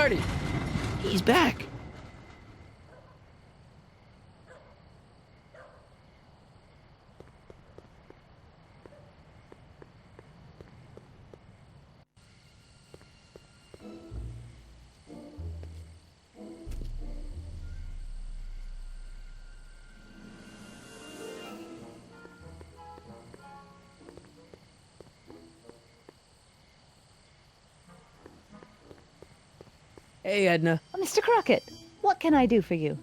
party. He's back. Hey, Edna. Mr. Crockett, what can I do for you?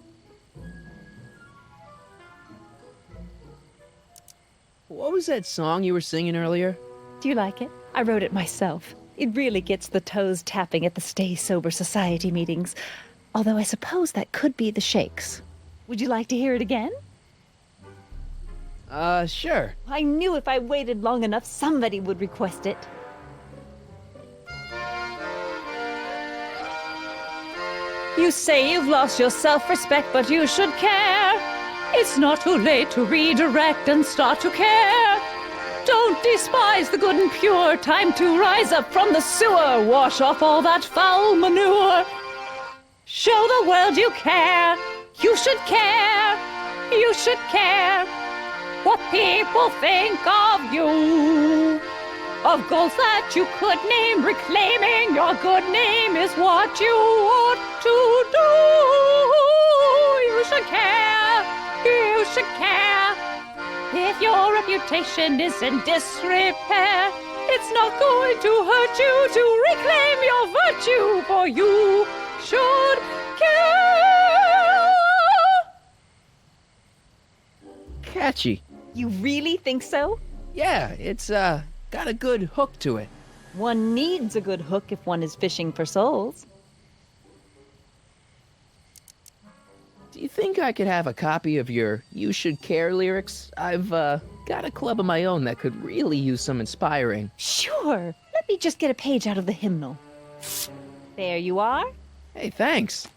What was that song you were singing earlier? Do you like it? I wrote it myself. It really gets the toes tapping at the Stay Sober Society meetings. Although I suppose that could be the Shakes. Would you like to hear it again? Sure. I knew if I waited long enough, somebody would request it. You say you've lost your self-respect, but you should care. It's not too late to redirect and start to care. Don't despise the good and pure. Time to rise up from the sewer. Wash off all that foul manure. Show the world you care. You should care. You should care what people think of you. Of goals that you could name, reclaiming your good name is what you ought to do. You should care, you should care. If your reputation is in disrepair, it's not going to hurt you to reclaim your virtue, for you should care. Catchy. You really think so? Yeah, it's, got a good hook to it. One needs a good hook if one is fishing for souls. Do you think I could have a copy of your You Should Care lyrics? I've, got a club of my own that could really use some inspiring. Sure. Let me just get a page out of the hymnal. There you are. Hey, thanks.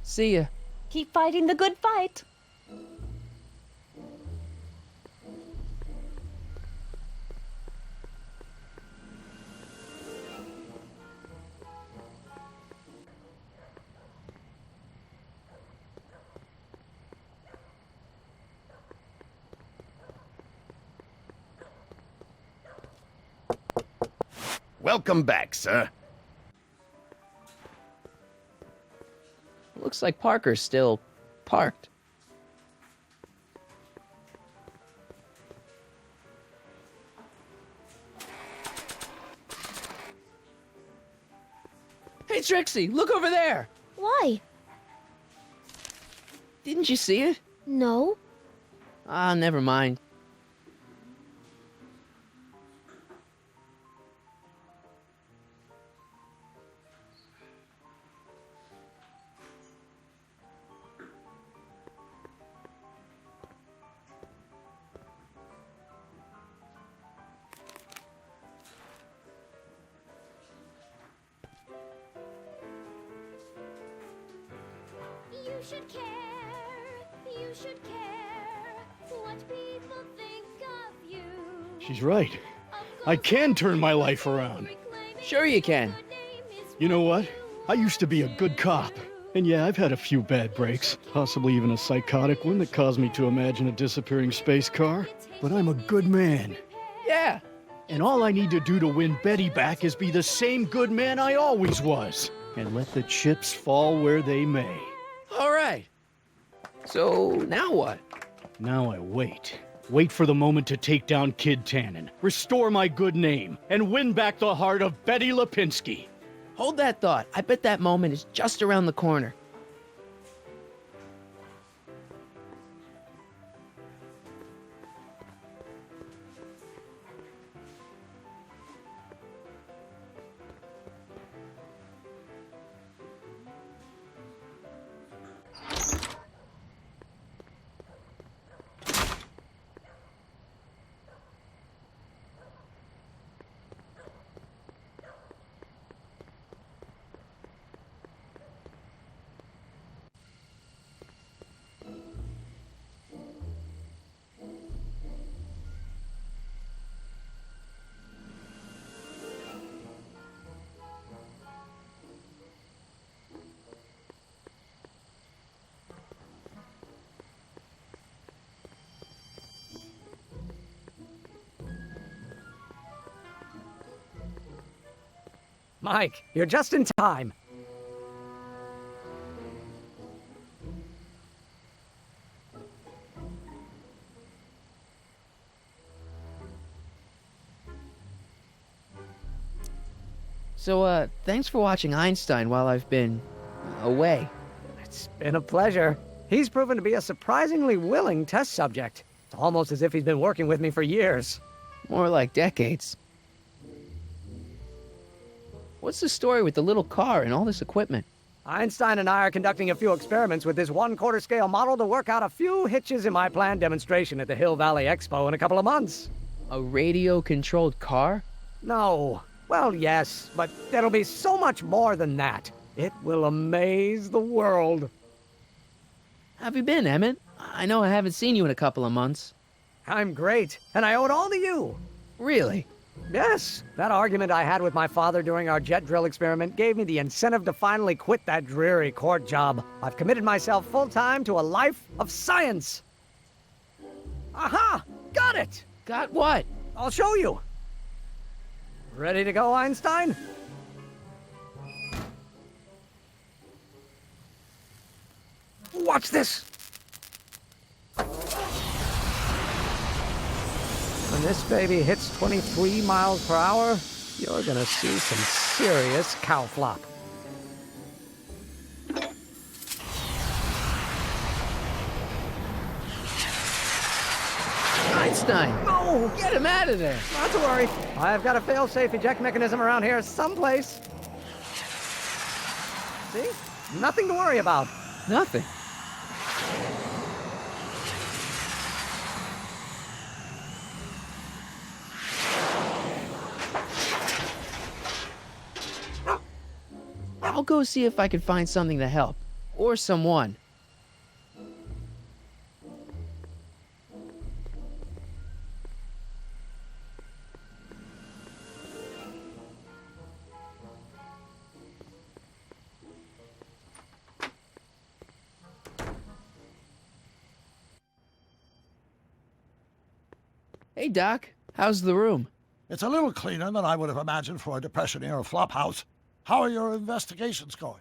See ya. Keep fighting the good fight. Welcome back, sir. Looks like Parker's still parked. Hey, Trixie, look over there! Why? Didn't you see it? No. Ah, never mind. You should care. You should care what people think of you. She's right. I can turn my life around. Sure you can. You know what? I used to be a good cop. And yeah, I've had a few bad breaks, possibly even a psychotic one that caused me to imagine a disappearing space car. But I'm a good man. Yeah. And all I need to do to win Betty back is be the same good man I always was. And let the chips fall where they may. All right. So, now what? Now I wait. Wait for the moment to take down Kid Tannen, restore my good name, and win back the heart of Betty Lipinski. Hold that thought. I bet that moment is just around the corner. Mike, you're just in time. So, thanks for watching Einstein while I've been away. It's been a pleasure. He's proven to be a surprisingly willing test subject. It's almost as if he's been working with me for years. More like decades. What's the story with the little car and all this equipment? Einstein and I are conducting a few experiments with this 1/4 scale model to work out a few hitches in my planned demonstration at the Hill Valley Expo in a couple of months. A radio-controlled car? No. Well, yes, but there'll be so much more than that. It will amaze the world. How have you been, Emmett? I know I haven't seen you in a couple of months. I'm great, and I owe it all to you. Really? Yes, that argument I had with my father during our jet drill experiment gave me the incentive to finally quit that dreary court job. I've committed myself full-time to a life of science. Aha! Got it! Got what? I'll show you. Ready to go, Einstein? Watch this! When this baby hits 23 miles per hour, you're gonna see some serious cow flop. Einstein! No! Get him out of there! Not to worry. I've got a fail-safe eject mechanism around here someplace. See? Nothing to worry about. Nothing. I'll go see if I can find something to help. Or someone. Hey, Doc. How's the room? It's a little cleaner than I would have imagined for a Depression-era flophouse. How are your investigations going?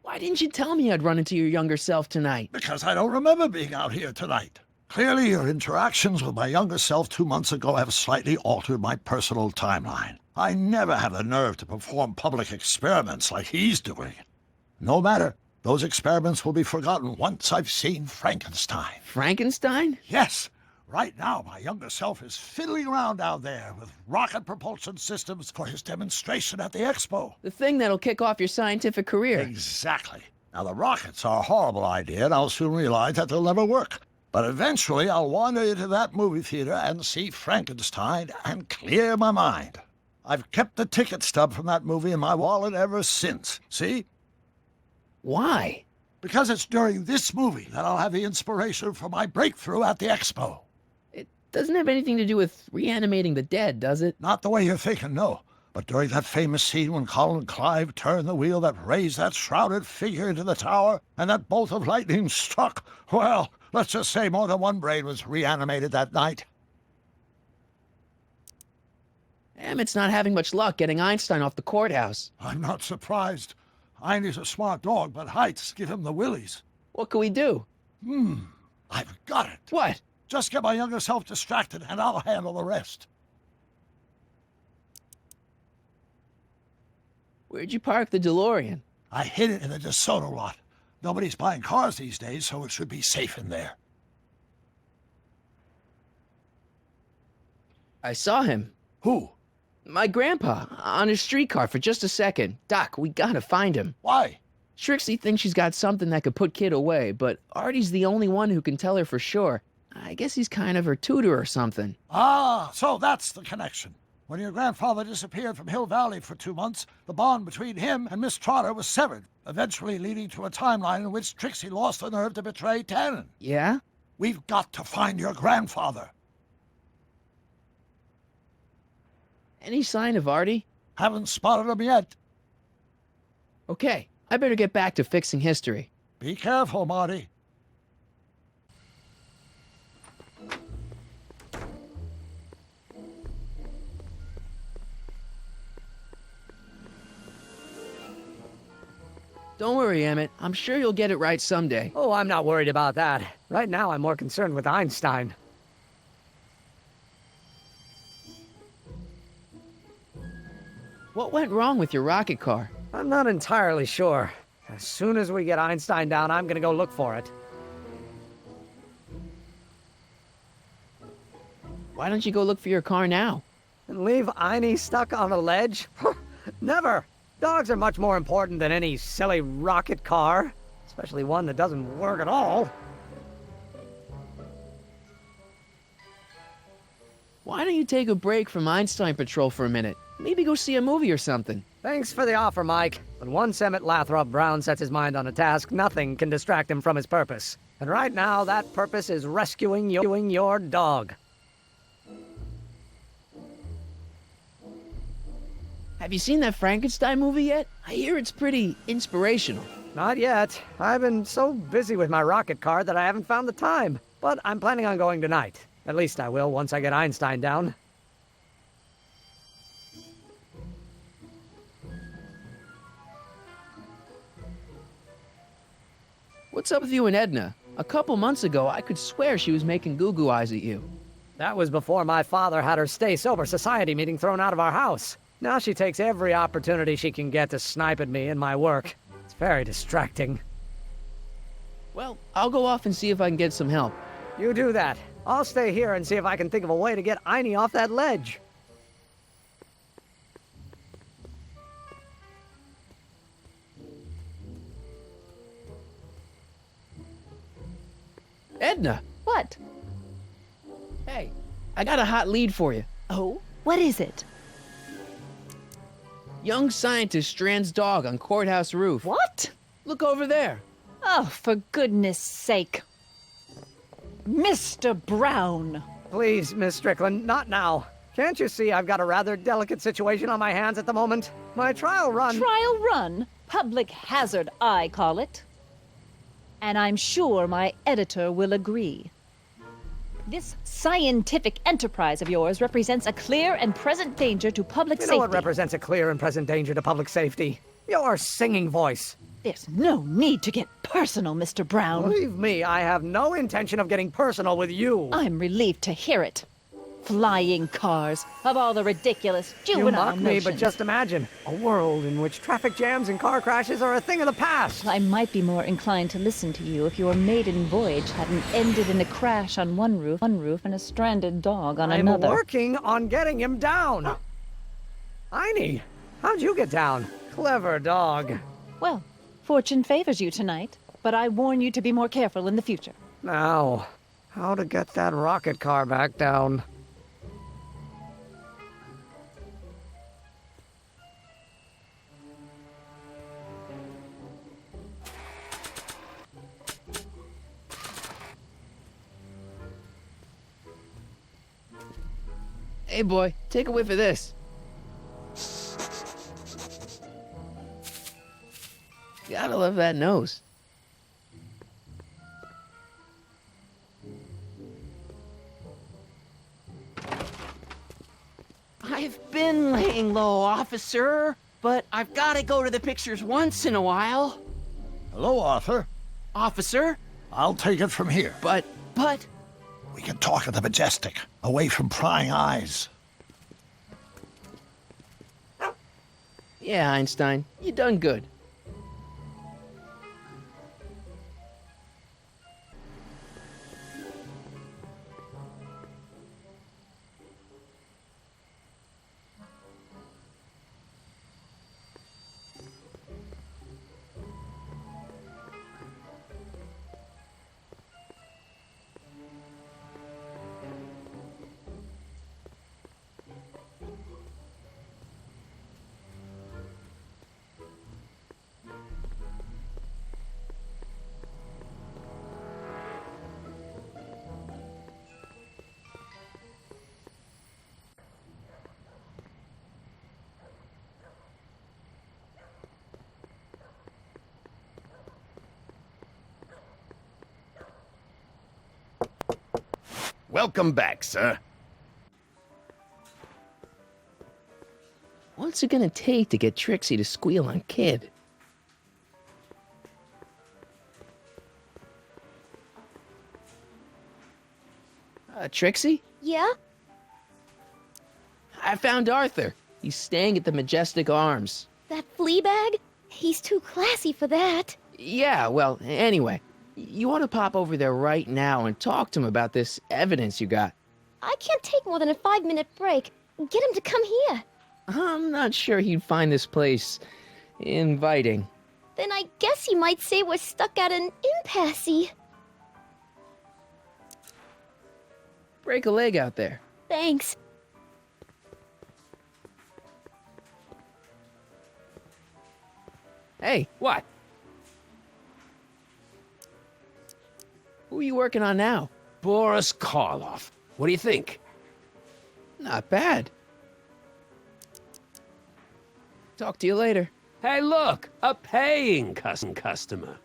Why didn't you tell me I'd run into your younger self tonight? Because I don't remember being out here tonight. Clearly, your interactions with my younger self 2 months ago have slightly altered my personal timeline. I never have the nerve to perform public experiments like he's doing. No matter. Those experiments will be forgotten once I've seen Frankenstein. Frankenstein? Yes. Right now, my younger self is fiddling around down there with rocket propulsion systems for his demonstration at the expo. The thing that'll kick off your scientific career. Exactly. Now, the rockets are a horrible idea, and I'll soon realize that they'll never work. But eventually, I'll wander into that movie theater and see Frankenstein and clear my mind. I've kept the ticket stub from that movie in my wallet ever since. See? Why? Because it's during this movie that I'll have the inspiration for my breakthrough at the expo. It doesn't have anything to do with reanimating the dead, does it? Not the way you're thinking, no. But during that famous scene when Colin Clive turned the wheel that raised that shrouded figure into the tower, and that bolt of lightning struck, well, let's just say more than one brain was reanimated that night. Emmett's not having much luck getting Einstein off the courthouse. I'm not surprised. Einstein's a smart dog, but heights give him the willies. What can we do? I've got it. What? Just get my younger self distracted, and I'll handle the rest. Where'd you park the DeLorean? I hid it in the DeSoto lot. Nobody's buying cars these days, so it should be safe in there. I saw him. Who? My grandpa, on his streetcar for just a second. Doc, we gotta find him. Why? Trixie thinks she's got something that could put Kid away, but Artie's the only one who can tell her for sure. I guess he's kind of her tutor or something. Ah, so that's the connection. When your grandfather disappeared from Hill Valley for 2 months, the bond between him and Miss Trotter was severed, eventually leading to a timeline in which Trixie lost the nerve to betray Tannen. Yeah? We've got to find your grandfather. Any sign of Artie? Haven't spotted him yet. Okay, I better get back to fixing history. Be careful, Marty. Don't worry, Emmett. I'm sure you'll get it right someday. Oh, I'm not worried about that. Right now, I'm more concerned with Einstein. What went wrong with your rocket car? I'm not entirely sure. As soon as we get Einstein down, I'm gonna go look for it. Why don't you go look for your car now? And leave Einie stuck on a ledge? Never! Dogs are much more important than any silly rocket car. Especially one that doesn't work at all. Why don't you take a break from Einstein Patrol for a minute? Maybe go see a movie or something. Thanks for the offer, Mike. But once Emmett Lathrop Brown sets his mind on a task, nothing can distract him from his purpose. And right now, that purpose is rescuing your dog. Have you seen that Frankenstein movie yet? I hear it's pretty inspirational. Not yet. I've been so busy with my rocket car that I haven't found the time. But I'm planning on going tonight. At least I will once I get Einstein down. What's up with you and Edna? A couple months ago, I could swear she was making goo-goo eyes at you. That was before my father had her Stay Sober Society meeting thrown out of our house. Now she takes every opportunity she can get to snipe at me and my work. It's very distracting. Well, I'll go off and see if I can get some help. You do that. I'll stay here and see if I can think of a way to get Einie off that ledge. Edna! What? Hey, I got a hot lead for you. Oh? What is it? Young scientist strands dog on courthouse roof. What? Look over there. Oh, for goodness sake. Mr. Brown. Please, Miss Strickland, not now. Can't you see I've got a rather delicate situation on my hands at the moment? My trial run... Trial run? Public hazard, I call it. And I'm sure my editor will agree. This scientific enterprise of yours represents a clear and present danger to public You safety. know what represents a clear and present danger to public safety? Your singing voice. There's no need to get personal, Mr. Brown. Believe me, I have no intention of getting personal with you. I'm relieved to hear it. Flying cars, of all the ridiculous You juvenile mock me, but notions. just imagine a world in which traffic jams and car crashes are a thing of the past. I might be more inclined to listen to you if your maiden voyage hadn't ended in a crash on one roof, and a stranded dog on I'm another. working on getting him down. Einie, how'd you get down? Clever dog. Well, fortune favors you tonight, but I warn you to be more careful in the future. Now, how to get that rocket car back down? Hey, boy, take a whiff of this. Gotta love that nose. I've been laying low, officer, but I've got to go to the pictures once in a while. Hello, Arthur. Officer, I'll take it from here. But We can talk at the Majestic, away from prying eyes. yeah, Einstein, you done good. Welcome back, sir. What's it gonna take to get Trixie to squeal on Kid? Trixie? Yeah? I found Arthur. He's staying at the Majestic Arms. That flea bag? He's too classy for that. Yeah, well, anyway, you want to pop over there right now and talk to him about this evidence you got. I can't take more than a 5-minute break. Get him to come here. I'm not sure he'd find this place inviting. Then I guess he might say we're stuck at an impasse. Break a leg out there. Thanks. Hey, what? Who are you working on now? Boris Karloff. What do you think? Not bad. Talk to you later. Hey, look! A paying customer.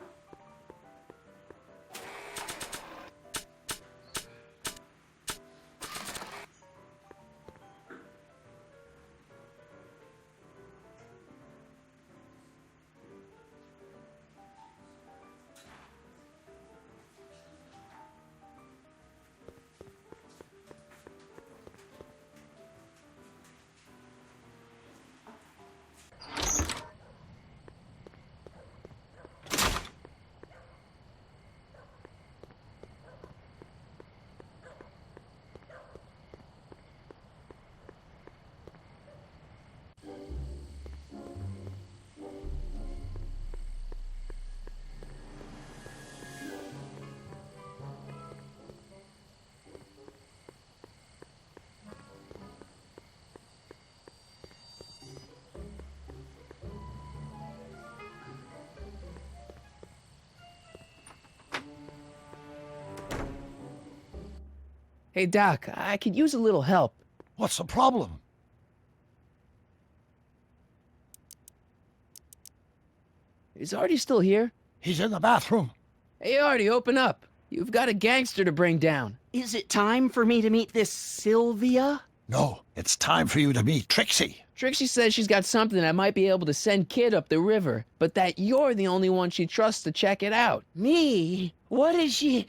Hey, Doc, I could use a little help. What's the problem? Is Artie still here? He's in the bathroom. Hey, Artie, open up. You've got a gangster to bring down. Is it time for me to meet this Sylvia? No, it's time for you to meet Trixie. Trixie says she's got something that might be able to send Kid up the river, but that you're the only one she trusts to check it out. Me? What is she?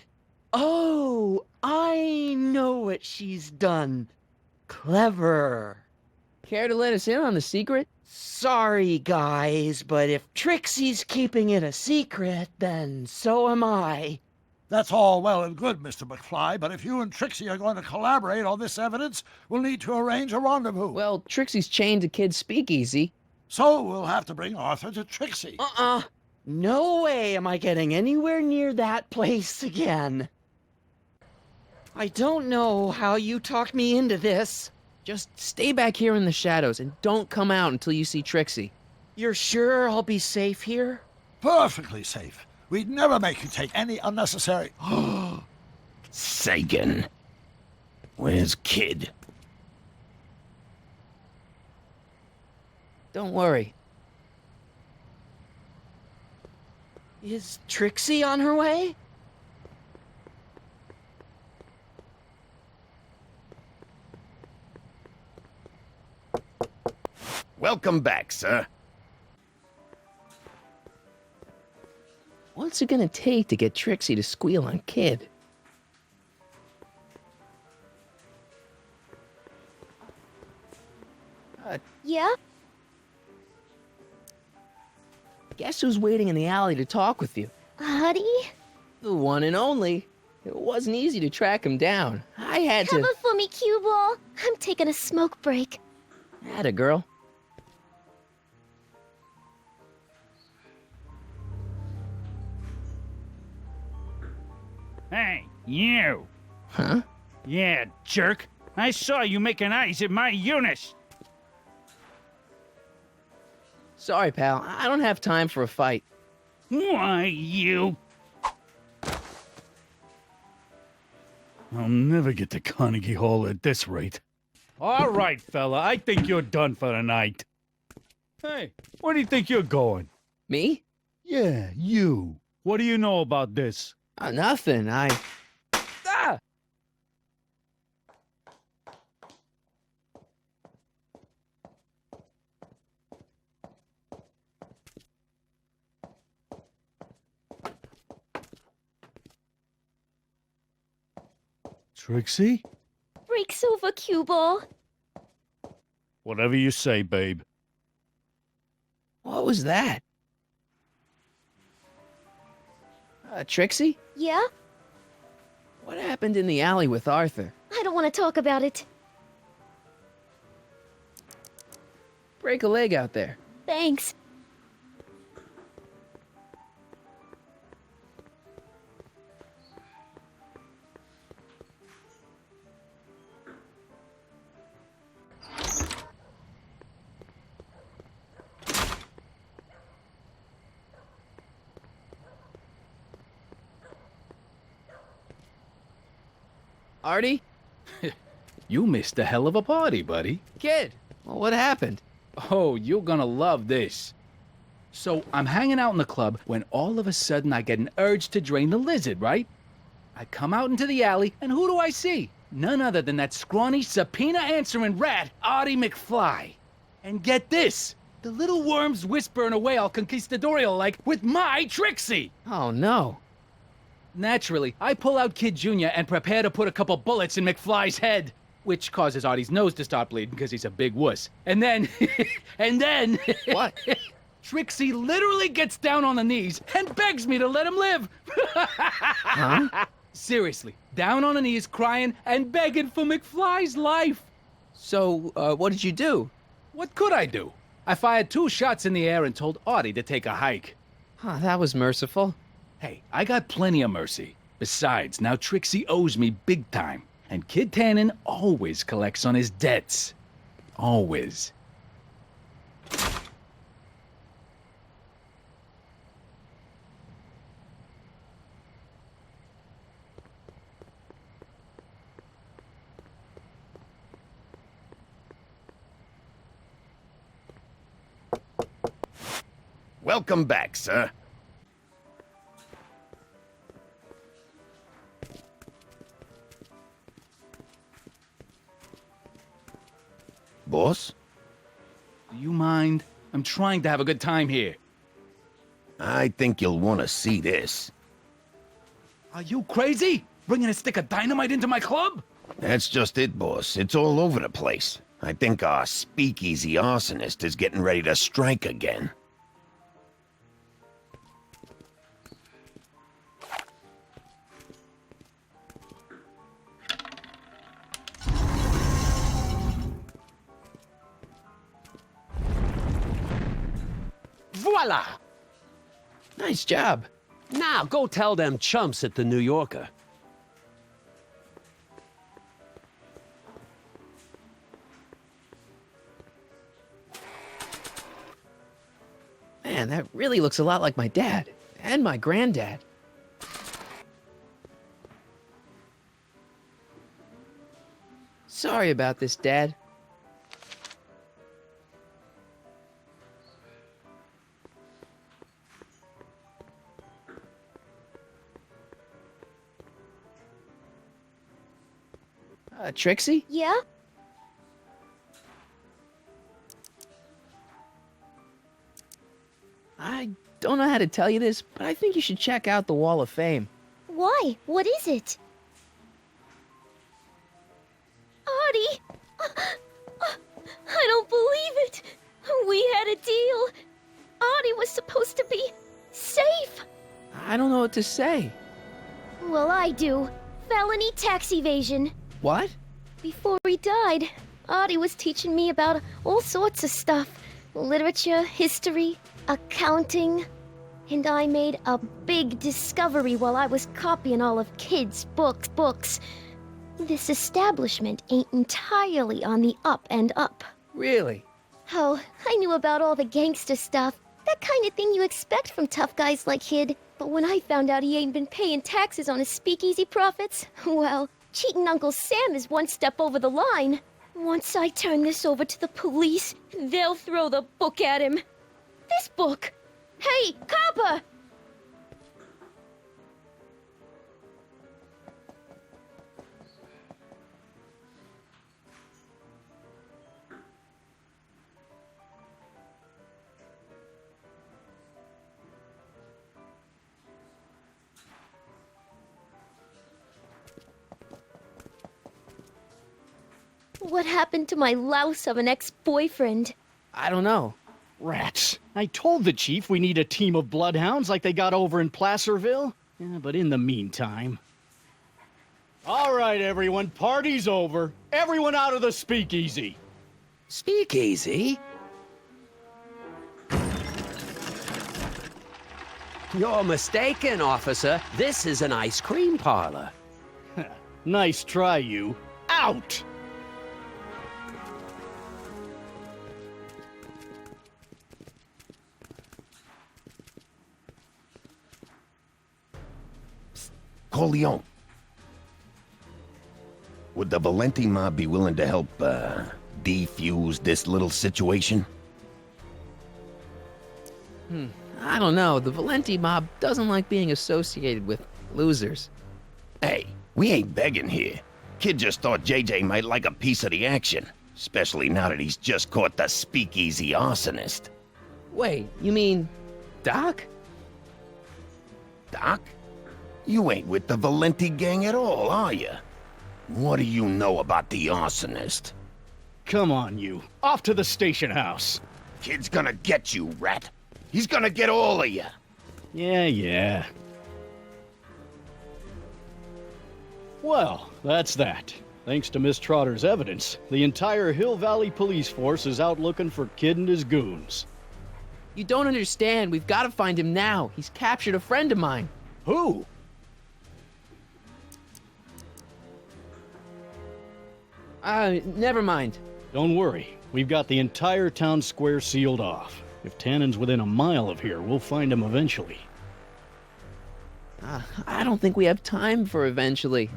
Oh, I know what she's done. Clever. Care to let us in on the secret? Sorry, guys, but if Trixie's keeping it a secret, then so am I. That's all well and good, Mr. McFly, but if you and Trixie are going to collaborate on this evidence, we'll need to arrange a rendezvous. Well, Trixie's chained to Kid's speakeasy. So we'll have to bring Arthur to Trixie. No way am I getting anywhere near that place again. I don't know how you talked me into this. Just stay back here in the shadows and don't come out until you see Trixie. You're sure I'll be safe here? Perfectly safe. We'd never make you take any unnecessary... Sagan. Where's Kid? Don't worry. Is Trixie on her way? Welcome back, sir. What's it gonna take to get Trixie to squeal on Kid? Yeah? Guess who's waiting in the alley to talk with you? Huddy? The one and only. It wasn't easy to track him down. I had to... Cover for me, cue ball. I'm taking a smoke break. Atta girl. Hey, you! Huh? Yeah, jerk. I saw you making eyes at my Eunice. Sorry, pal. I don't have time for a fight. Why, you... I'll never get to Carnegie Hall at this rate. All right, fella, I think you're done for the night. Hey, where do you think you're going? Me? Yeah, you. What do you know about this? Nothing. Ah! Trixie? Breaks over, cue ball. Whatever you say, babe. What was that? Trixie? Yeah? What happened in the alley with Arthur? I don't want to talk about it. Break a leg out there. Thanks. Artie? You missed a hell of a party, buddy. Kid, well, what happened? Oh, you're gonna love this. So, I'm hanging out in the club when all of a sudden I get an urge to drain the lizard, right? I come out into the alley, and who do I see? None other than that scrawny, subpoena-answering rat, Artie McFly. And get this! The little worm's whispering away all conquistadorial-like with my Trixie! Oh, no. Naturally, I pull out Kid Jr. and prepare to put a couple bullets in McFly's head, which causes Artie's nose to start bleeding because he's a big wuss. And then, What? Trixie literally gets down on the knees and begs me to let him live. Huh? Seriously, down on the knees, crying and begging for McFly's life. So, what did you do? What could I do? I fired 2 shots in the air and told Artie to take a hike. Huh, that was merciful. Hey, I got plenty of mercy. Besides, now Trixie owes me big time. And Kid Tannen always collects on his debts. Always. Welcome back, sir. Boss? Do you mind? I'm trying to have a good time here. I think you'll want to see this. Are you crazy? Bringing a stick of dynamite into my club? That's just it, boss. It's all over the place. I think our speakeasy arsonist is getting ready to strike again. Voila! Nice job. Now go tell them chumps at the New Yorker. Man, that really looks a lot like my dad. And my granddad. Sorry about this, Dad. Trixie? Yeah? I don't know how to tell you this, but I think you should check out the Wall of Fame. Why? What is it? Artie! I don't believe it! We had a deal! Artie was supposed to be safe! I don't know what to say. Well, I do. Felony tax evasion. What? Before he died, Artie was teaching me about all sorts of stuff. Literature, history, accounting. And I made a big discovery while I was copying all of Kid's books. This establishment ain't entirely on the up and up. Really? Oh, I knew about all the gangster stuff. That kind of thing you expect from tough guys like Kid. But when I found out he ain't been paying taxes on his speakeasy profits, well, cheating Uncle Sam is one step over the line. Once I turn this over to the police, they'll throw the book at him. This book! Hey, copper! What happened to my louse of an ex-boyfriend? I don't know. Rats. I told the chief we need a team of bloodhounds like they got over in Placerville. Yeah, but in the meantime... All right, everyone, party's over. Everyone out of the speakeasy. Speakeasy? You're mistaken, officer. This is an ice cream parlor. Nice try, you. Out! Corleone. Would the Valenti mob be willing to help, defuse this little situation? I don't know. The Valenti mob doesn't like being associated with losers. Hey, we ain't begging here. Kid just thought JJ might like a piece of the action, especially now that he's just caught the speakeasy arsonist. Wait, you mean Doc? Doc? You ain't with the Valenti gang at all, are you? What do you know about the arsonist? Come on, you. Off to the station house. Kid's gonna get you, rat. He's gonna get all of you. Yeah. Well, that's that. Thanks to Miss Trotter's evidence, the entire Hill Valley police force is out looking for Kid and his goons. You don't understand. We've got to find him now. He's captured a friend of mine. Who? Never mind. Don't worry. We've got the entire town square sealed off. If Tannen's within a mile of here, we'll find him eventually. I don't think we have time for eventually.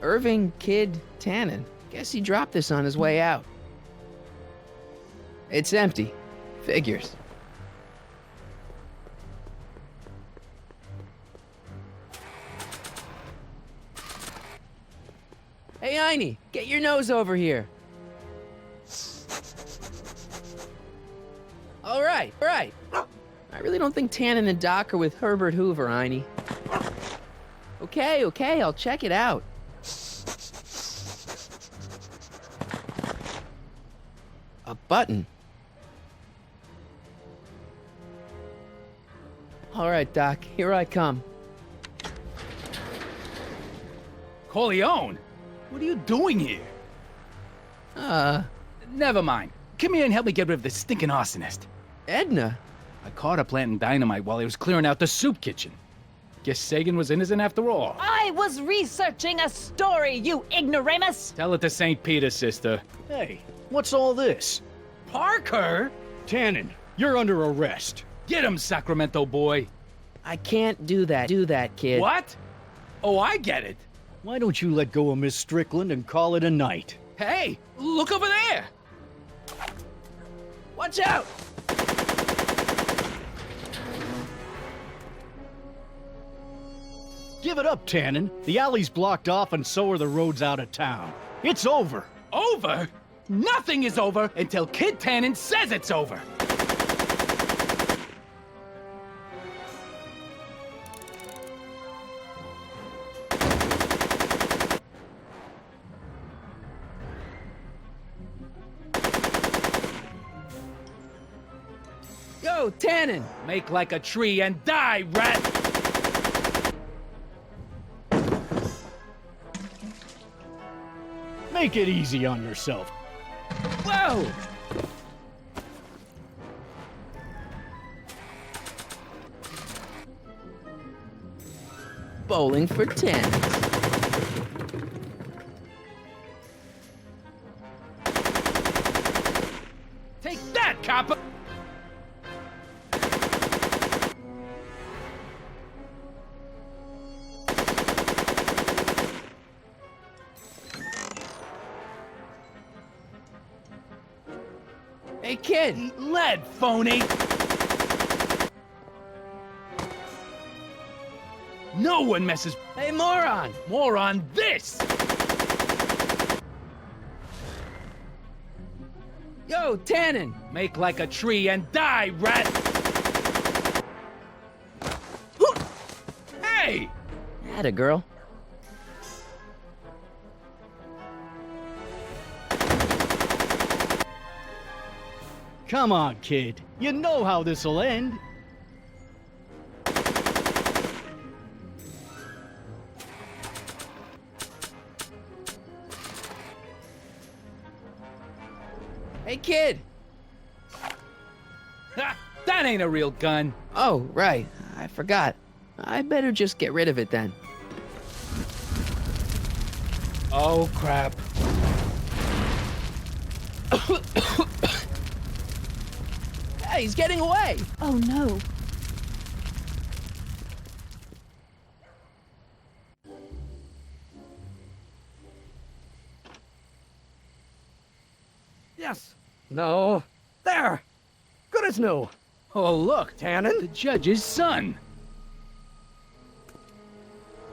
Irving Kid Tannen. Guess he dropped this on his way out. It's empty. Figures. Hey, Einie, get your nose over here. All right. I really don't think Tannen and Doc are with Herbert Hoover, Einie. Okay, I'll check it out. A button. All right, Doc, here I come. Corleone? What are you doing here? Never mind. Come here and help me get rid of this stinking arsonist. Edna? I caught her planting dynamite while he was clearing out the soup kitchen. Guess Sagan was innocent after all. I was researching a story, you ignoramus! Tell it to St. Peter, sister. Hey, what's all this? Parker? Tannen, you're under arrest. Get him, Sacramento boy. I can't do that, kid. What? Oh, I get it. Why don't you let go of Miss Strickland and call it a night? Hey, look over there. Watch out! Give it up, Tannen. The alley's blocked off and so are the roads out of town. It's over. Over? Nothing is over until Kid Tannen says it's over. Yo, Tannen! Make like a tree and die, rat! Make it easy on yourself. Whoa! Bowling for 10. Take that, copper! Hey, kid! Eat lead, phony! No one messes... Hey, moron! Moron, this! Yo, Tannen! Make like a tree and die, rat! Hey! Atta girl. Come on, kid. You know how this'll end. Hey, kid! Ha! That ain't a real gun. Oh, right. I forgot. I better just get rid of it then. Oh, crap. Hey, he's getting away! Oh no. Yes. No. There. Good as new. Oh, look. The Tannen? judge's son.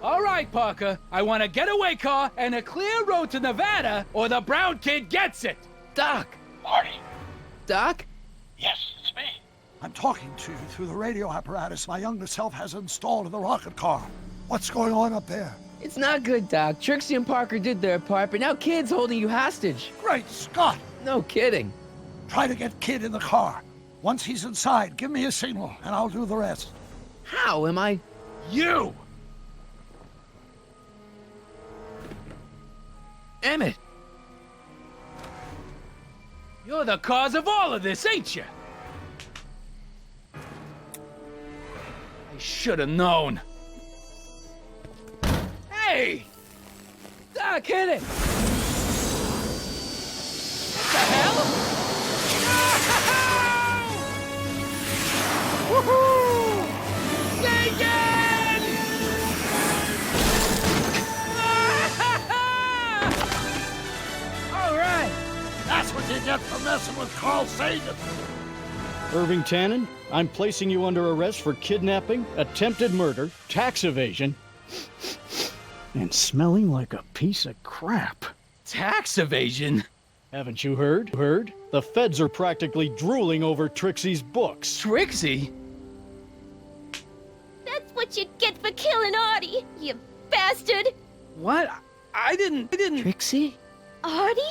All right, Parker. I want a getaway car and a clear road to Nevada, or the brown kid gets it. Doc! Marty. Doc? Yes, it's me. I'm talking to you through the radio apparatus my younger self has installed in the rocket car. What's going on up there? It's not good, Doc. Trixie and Parker did their part, but now Kid's holding you hostage. Great Scott! No kidding. Try to get Kid in the car. Once he's inside, give me a signal, and I'll do the rest. How am I... You! Emmett! You're the cause of all of this, ain't you? I should have known. Hey! Doc, hit it! What the hell? Woohoo! Satan! All right! That's what you get for messing with Carl Sagan. Irving Tannen, I'm placing you under arrest for kidnapping, attempted murder, tax evasion, and smelling like a piece of crap. Tax evasion? Haven't you heard? Heard? The feds are practically drooling over Trixie's books. Trixie? That's what you get for killing Artie, you bastard! What? I didn't... Trixie? Artie?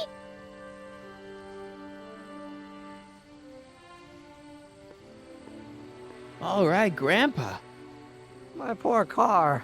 All right, Grandpa. My poor car.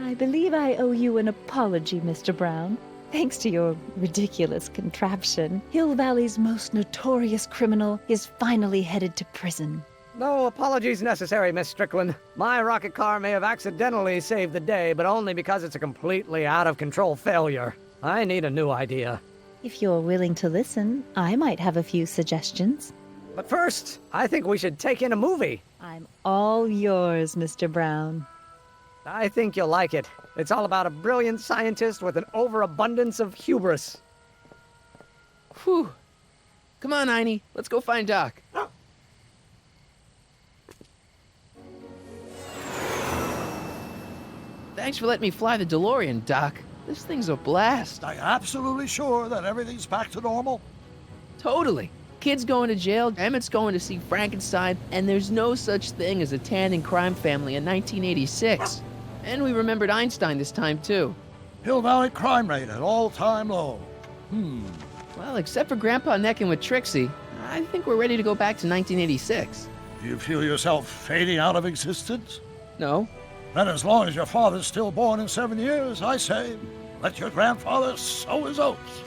I believe I owe you an apology, Mr. Brown. Thanks to your ridiculous contraption, Hill Valley's most notorious criminal is finally headed to prison. No apologies necessary, Miss Strickland. My rocket car may have accidentally saved the day, but only because it's a completely out-of-control failure. I need a new idea. If you're willing to listen, I might have a few suggestions. But first, I think we should take in a movie. I'm all yours, Mr. Brown. I think you'll like it. It's all about a brilliant scientist with an overabundance of hubris. Whew. Come on, Einie. Let's go find Doc. Thanks for letting me fly the DeLorean, Doc. This thing's a blast. Are you absolutely sure that everything's back to normal? Totally. Kid's going to jail, Emmett's going to see Frankenstein, and there's no such thing as a Tannen crime family in 1986. And we remembered Einstein this time, too. Hill Valley crime rate at all-time low. Well, except for Grandpa necking with Trixie, I think we're ready to go back to 1986. Do you feel yourself fading out of existence? No? Then as long as your father's still born in 7 years, I say, let your grandfather sow his oats.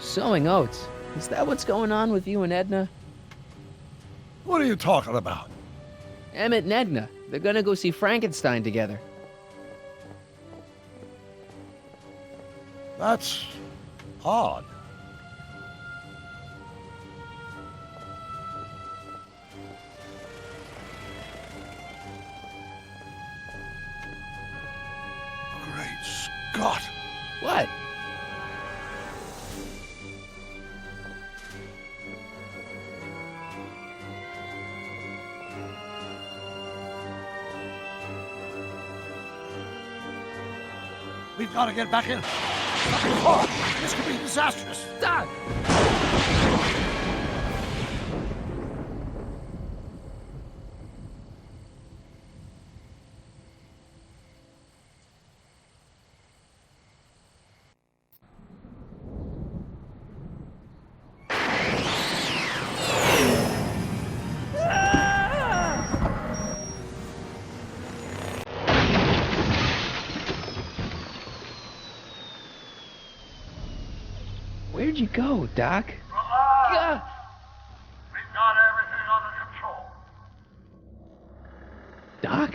Sowing oats. Is that what's going on with you and Edna? What are you talking about? Emmett and Edna. They're gonna go see Frankenstein together. That's odd. Great Scott! What? We've got to get back in. Oh, this could be disastrous. Doc! Where'd you go, Doc? Relax. We've got everything under control. Doc?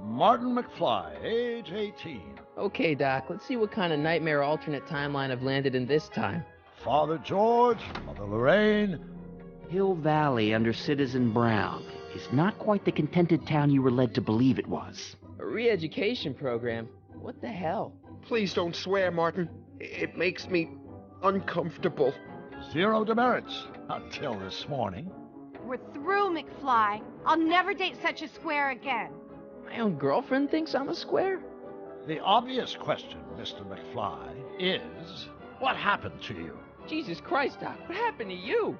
Martin McFly, age 18. Okay, Doc, let's see what kind of nightmare alternate timeline I've landed in this time. Father George, Mother Lorraine. Hill Valley under Citizen Brown is not quite the contented town you were led to believe it was. A re-education program? What the hell? Please don't swear, Martin. It makes me uncomfortable. Zero demerits until this morning. We're through, McFly. I'll never date such a square again. My own girlfriend thinks I'm a square? The obvious question, Mr. McFly, is what happened to you? Jesus Christ, Doc, what happened to you?